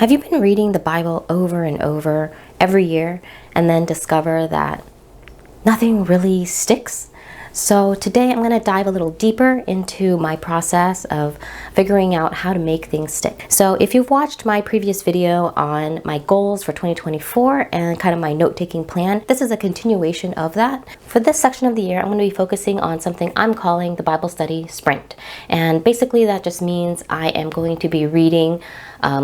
Have you been reading the Bible over and over every year and then discover that nothing really sticks? So today I'm going to dive a little deeper into my process of figuring out how to make things stick. So if you've watched my previous video on my goals for 2024 and kind of my note-taking plan, this is a continuation of that. For this section of the year, I'm going to be focusing on something I'm calling the Bible Study Sprint. And basically that just means I am going to be reading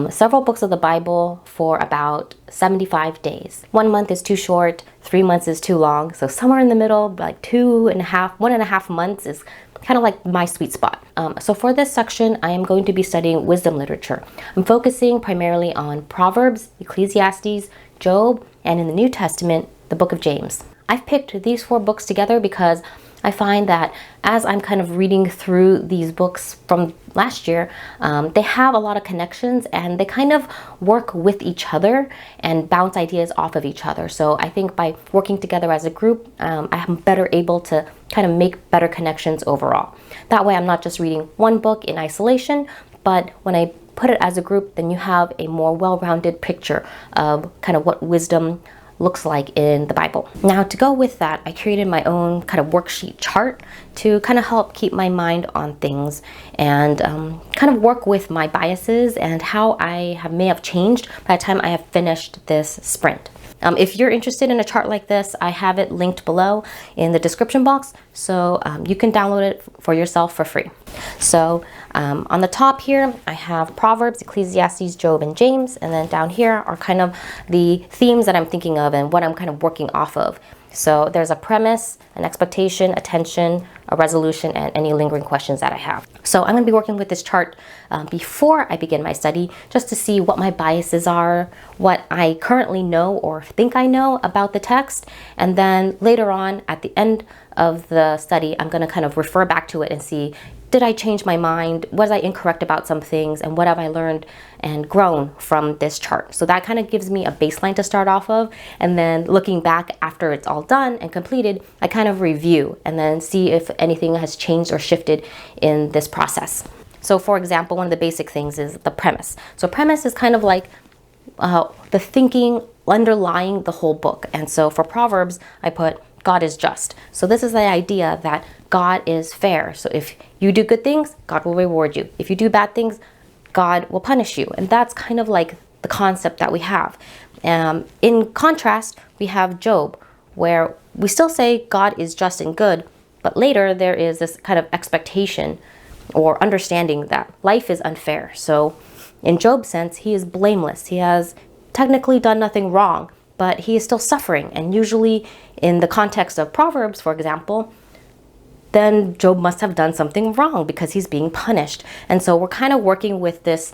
several books of the Bible for about 75 days. 1 month is too short, 3 months is too long, so somewhere in the middle, like 1.5 months is kind of like my sweet spot. So for this section, I am going to be studying wisdom literature. I'm focusing primarily on Proverbs, Ecclesiastes, Job, and in the New Testament, the book of James. I've picked these 4 books together because I find that as I'm kind of reading through these books from last year, they have a lot of connections and they kind of work with each other and bounce ideas off of each other. So I think by working together as a group, I'm better able to kind of make better connections overall. That way I'm not just reading one book in isolation, but when I put it as a group, then you have a more well-rounded picture of kind of what wisdom looks like in the Bible. Now, to go with that, I created my own kind of worksheet chart to kind of help keep my mind on things and kind of work with my biases and how I may have changed by the time I have finished this sprint. If you're interested in a chart like this, I have it linked below in the description box, so you can download it for yourself for free. So on the top here, I have Proverbs, Ecclesiastes, Job, and James, and then down here are kind of the themes that I'm thinking of and what I'm kind of working off of. So there's a premise, an expectation, a tension, a resolution, and any lingering questions that I have. So I'm going to be working with this chart before I begin my study, just to see what my biases are, what I currently know or think I know about the text, and then later on at the end of the study, I'm going to kind of refer back to it and see, did I change my mind? Was I incorrect about some things? And what have I learned and grown from this chart? So that kind of gives me a baseline to start off of. And then looking back after it's all done and completed, I kind of review and then see if anything has changed or shifted in this process. So for example, one of the basic things is the premise. So premise is kind of like the thinking underlying the whole book. And so for Proverbs, I put God is just. So this is the idea that God is fair. So if you do good things, God will reward you. If you do bad things, God will punish you. And that's kind of like the concept that we have. In contrast, we have Job, where we still say God is just and good, but later there is this kind of expectation or understanding that life is unfair. So in Job's sense, he is blameless. He has technically done nothing wrong, but he is still suffering. And usually in the context of Proverbs, for example, then Job must have done something wrong because he's being punished. And so we're kind of working with this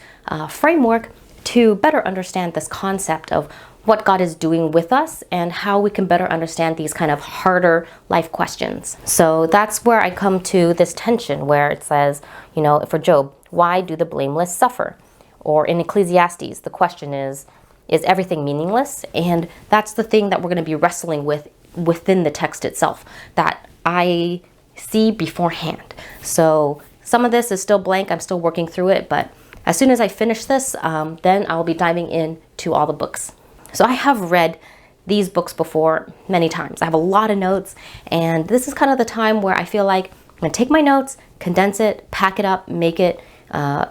framework to better understand this concept of what God is doing with us and how we can better understand these kind of harder life questions. So that's where I come to this tension where it says, you know, for Job, why do the blameless suffer? Or in Ecclesiastes, the question is everything meaningless? And that's the thing that we're going to be wrestling with within the text itself that I see beforehand. So some of this is still blank. I'm still working through it, but as soon as I finish this, then I'll be diving into all the books. So I have read these books before many times. I have a lot of notes, and this is kind of the time where I feel like I'm going to take my notes, condense it, pack it up, make it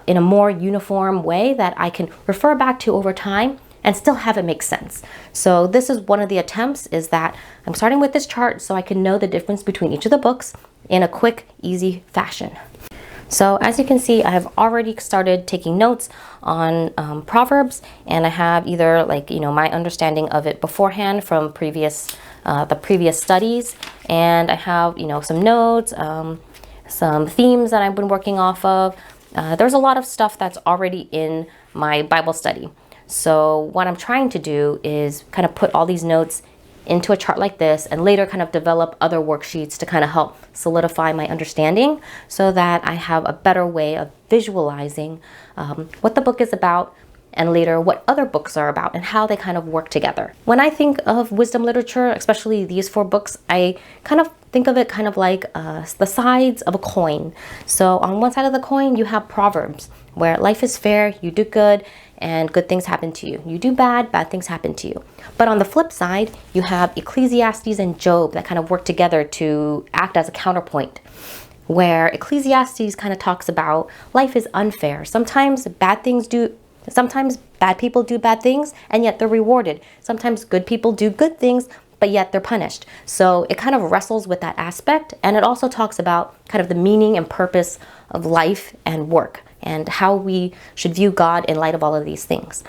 in a more uniform way that I can refer back to over time and still have it make sense. So this is one of the attempts, is that I'm starting with this chart so I can know the difference between each of the books in a quick, easy fashion. So as you can see, I have already started taking notes on Proverbs, and I have either my understanding of it beforehand from the previous studies, and I have some notes, some themes that I've been working off of. There's a lot of stuff that's already in my Bible study. So what I'm trying to do is kind of put all these notes into a chart like this and later kind of develop other worksheets to kind of help solidify my understanding so that I have a better way of visualizing what the book is about and later what other books are about and how they kind of work together. When I think of wisdom literature, especially these 4 books, I kind of think of it kind of like the sides of a coin. So on one side of the coin, you have Proverbs, where life is fair, you do good, and good things happen to you. You do bad, bad things happen to you. But on the flip side, you have Ecclesiastes and Job that kind of work together to act as a counterpoint, where Ecclesiastes kind of talks about life is unfair. Sometimes bad people do bad things, and yet they're rewarded. Sometimes good people do good things, but yet they're punished. So it kind of wrestles with that aspect, and it also talks about kind of the meaning and purpose of life and work, and how we should view God in light of all of these things.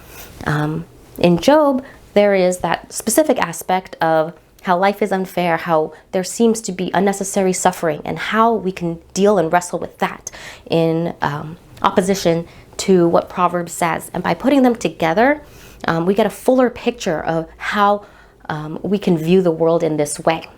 In Job, there is that specific aspect of how life is unfair, how there seems to be unnecessary suffering, and how we can deal and wrestle with that in opposition to what Proverbs says. And by putting them together, we get a fuller picture of how we can view the world in this way.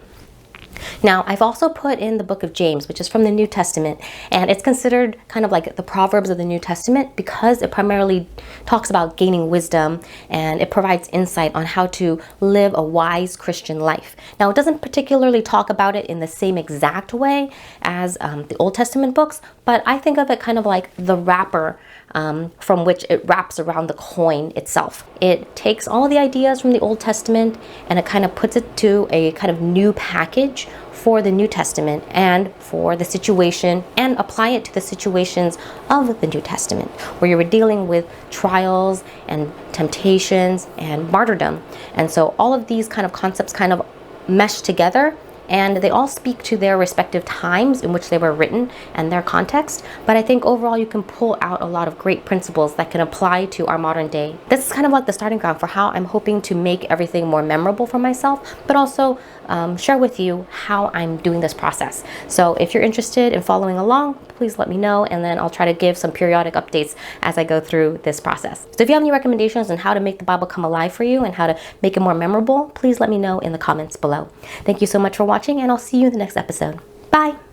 Now, I've also put in the book of James, which is from the New Testament, and it's considered kind of like the Proverbs of the New Testament because it primarily talks about gaining wisdom, and it provides insight on how to live a wise Christian life. Now, it doesn't particularly talk about it in the same exact way as the Old Testament books, but I think of it kind of like the wrapper from which it wraps around the coin itself. It takes all of the ideas from the Old Testament and it kind of puts it to a kind of new package for the New Testament and for the situation, and apply it to the situations of the New Testament, where you're dealing with trials and temptations and martyrdom. And so all of these kind of concepts kind of mesh together, and they all speak to their respective times in which they were written and their context. But I think overall you can pull out a lot of great principles that can apply to our modern day. This is kind of like the starting ground for how I'm hoping to make everything more memorable for myself, but also share with you how I'm doing this process. So if you're interested in following along, please let me know, and then I'll try to give some periodic updates as I go through this process. So if you have any recommendations on how to make the Bible come alive for you and how to make it more memorable, please let me know in the comments below. Thank you so much for watching, and I'll see you in the next episode. Bye!